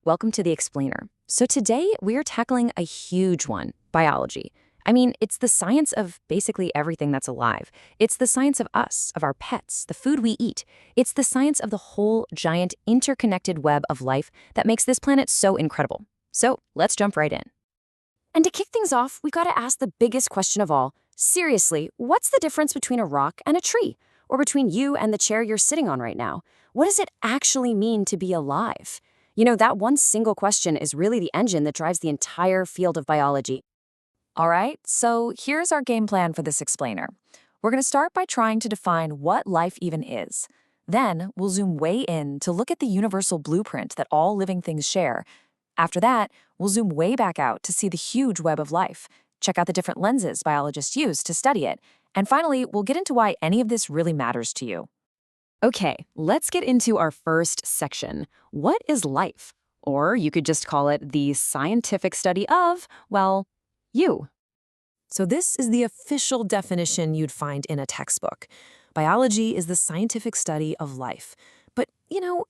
Welcome to The Explainer. So today we're tackling a huge one, biology. I mean, it's the science of basically everything that's alive. It's the science of us, of our pets, the food we eat. It's the science of the whole giant interconnected web of life that makes this planet so incredible. So let's jump right in. And to kick things off, we've got to ask the biggest question of all. Seriously, what's the difference between a rock and a tree? Or between you and the chair you're sitting on right now? What does it actually mean to be alive? That one single question is really the engine that drives the entire field of biology. All right, so here's our game plan for this explainer. We're going to start by trying to define what life even is. Then we'll zoom way in to look at the universal blueprint that all living things share. After that, we'll zoom way back out to see the huge web of life, check out the different lenses biologists use to study it, and finally, we'll get into why any of this really matters to you. Okay, let's get into our first section. What is life? Or you could just call it the scientific study of, well, you. So this is the official definition you'd find in a textbook. Biology is the scientific study of life. But,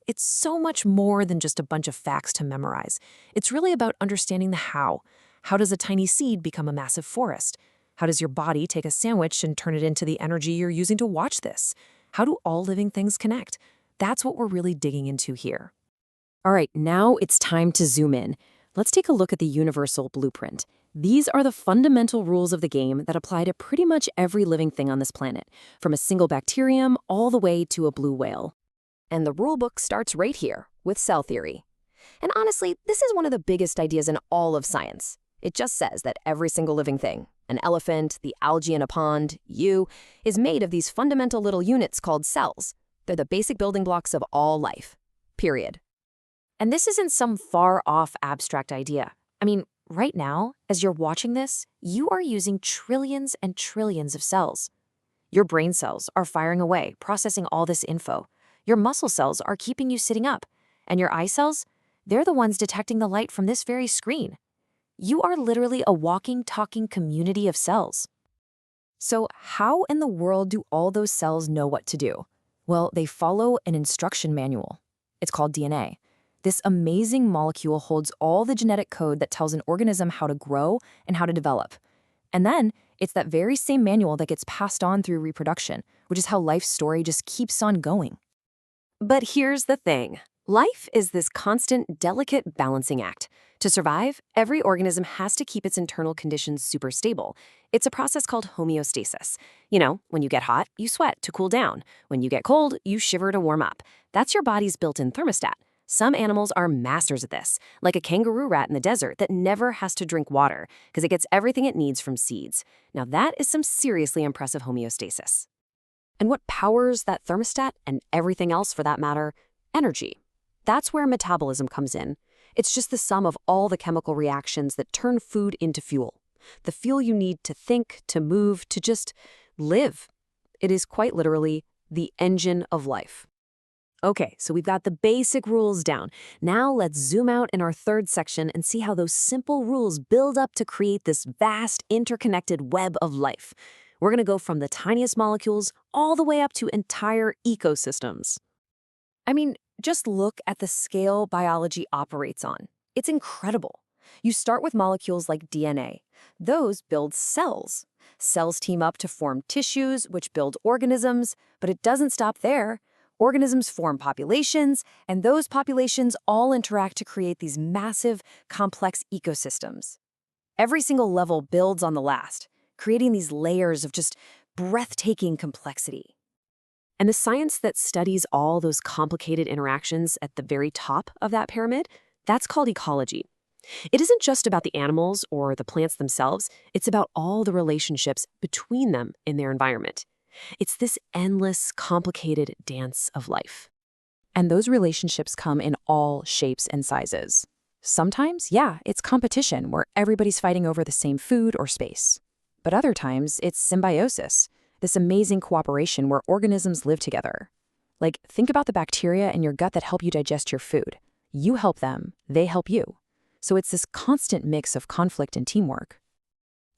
it's so much more than just a bunch of facts to memorize. It's really about understanding the how. How does a tiny seed become a massive forest? How does your body take a sandwich and turn it into the energy you're using to watch this? How do all living things connect? That's what we're really digging into here. All right, now it's time to zoom in. Let's take a look at the universal blueprint. These are the fundamental rules of the game that apply to pretty much every living thing on this planet, from a single bacterium all the way to a blue whale. And the rulebook starts right here, with cell theory. And honestly, this is one of the biggest ideas in all of science. It just says that every single living thing, an elephant, the algae in a pond, you, is made of these fundamental little units called cells. They're the basic building blocks of all life. Period. And this isn't some far-off abstract idea. I mean, right now, as you're watching this, you are using trillions and trillions of cells. Your brain cells are firing away, processing all this info. Your muscle cells are keeping you sitting up. And your eye cells, they're the ones detecting the light from this very screen. You are literally a walking, talking community of cells. So how in the world do all those cells know what to do? Well, they follow an instruction manual. It's called DNA. This amazing molecule holds all the genetic code that tells an organism how to grow and how to develop. And then it's that very same manual that gets passed on through reproduction, which is how life's story just keeps on going. But here's the thing. Life is this constant, delicate balancing act. To survive, every organism has to keep its internal conditions super stable. It's a process called homeostasis. When you get hot, you sweat to cool down. When you get cold, you shiver to warm up. That's your body's built-in thermostat. Some animals are masters at this, like a kangaroo rat in the desert that never has to drink water because it gets everything it needs from seeds. Now that is some seriously impressive homeostasis. And what powers that thermostat, and everything else for that matter? Energy. That's where metabolism comes in. It's just the sum of all the chemical reactions that turn food into fuel. The fuel you need to think, to move, to just live. It is quite literally the engine of life. Okay, so we've got the basic rules down. Now let's zoom out in our third section and see how those simple rules build up to create this vast, interconnected web of life. We're going to go from the tiniest molecules all the way up to entire ecosystems. I mean, just look at the scale biology operates on. It's incredible. You start with molecules like DNA. Those build cells. Cells team up to form tissues, which build organisms, but it doesn't stop there. Organisms form populations, and those populations all interact to create these massive, complex ecosystems. Every single level builds on the last, creating these layers of just breathtaking complexity. And the science that studies all those complicated interactions at the very top of that pyramid, that's called ecology. It isn't just about the animals or the plants themselves, it's about all the relationships between them in their environment. It's this endless, complicated dance of life. And those relationships come in all shapes and sizes. Sometimes, it's competition where everybody's fighting over the same food or space. But other times, it's symbiosis, this amazing cooperation where organisms live together. Like, think about the bacteria in your gut that help you digest your food. You help them, they help you. So it's this constant mix of conflict and teamwork.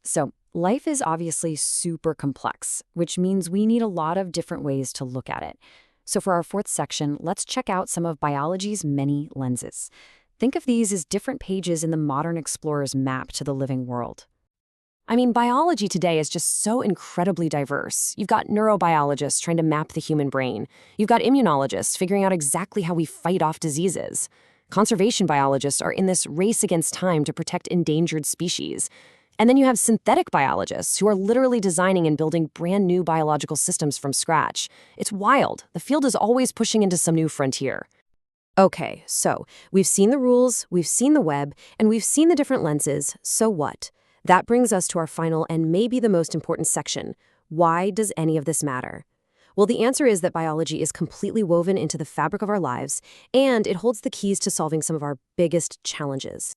So, life is obviously super complex, which means we need a lot of different ways to look at it. So for our fourth section, let's check out some of biology's many lenses. Think of these as different pages in the modern explorer's map to the living world. I mean, biology today is just so incredibly diverse. You've got neurobiologists trying to map the human brain. You've got immunologists figuring out exactly how we fight off diseases. Conservation biologists are in this race against time to protect endangered species. And then you have synthetic biologists who are literally designing and building brand new biological systems from scratch. It's wild. The field is always pushing into some new frontier. Okay, so we've seen the rules, we've seen the web, and we've seen the different lenses. So what? That brings us to our final and maybe the most important section. Why does any of this matter? Well, the answer is that biology is completely woven into the fabric of our lives, and it holds the keys to solving some of our biggest challenges.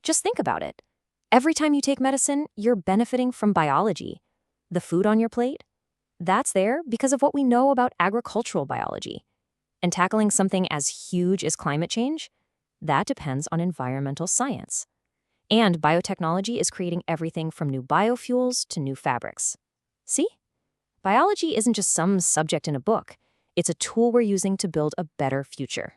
Just think about it. Every time you take medicine, you're benefiting from biology. The food on your plate? That's there because of what we know about agricultural biology. And tackling something as huge as climate change? That depends on environmental science. And biotechnology is creating everything from new biofuels to new fabrics. See? Biology isn't just some subject in a book. It's a tool we're using to build a better future.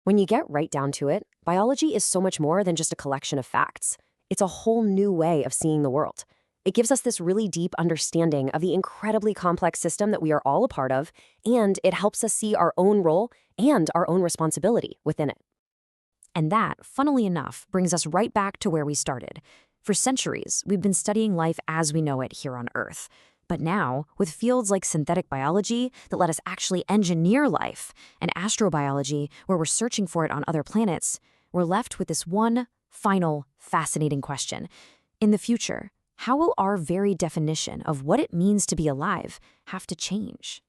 When you get right down to it, biology is so much more than just a collection of facts. It's a whole new way of seeing the world. It gives us this really deep understanding of the incredibly complex system that we are all a part of, and it helps us see our own role and our own responsibility within it. And that, funnily enough, brings us right back to where we started. For centuries, we've been studying life as we know it here on Earth. But now, with fields like synthetic biology that let us actually engineer life, and astrobiology, where we're searching for it on other planets, we're left with this one final, fascinating question. In the future, how will our very definition of what it means to be alive have to change?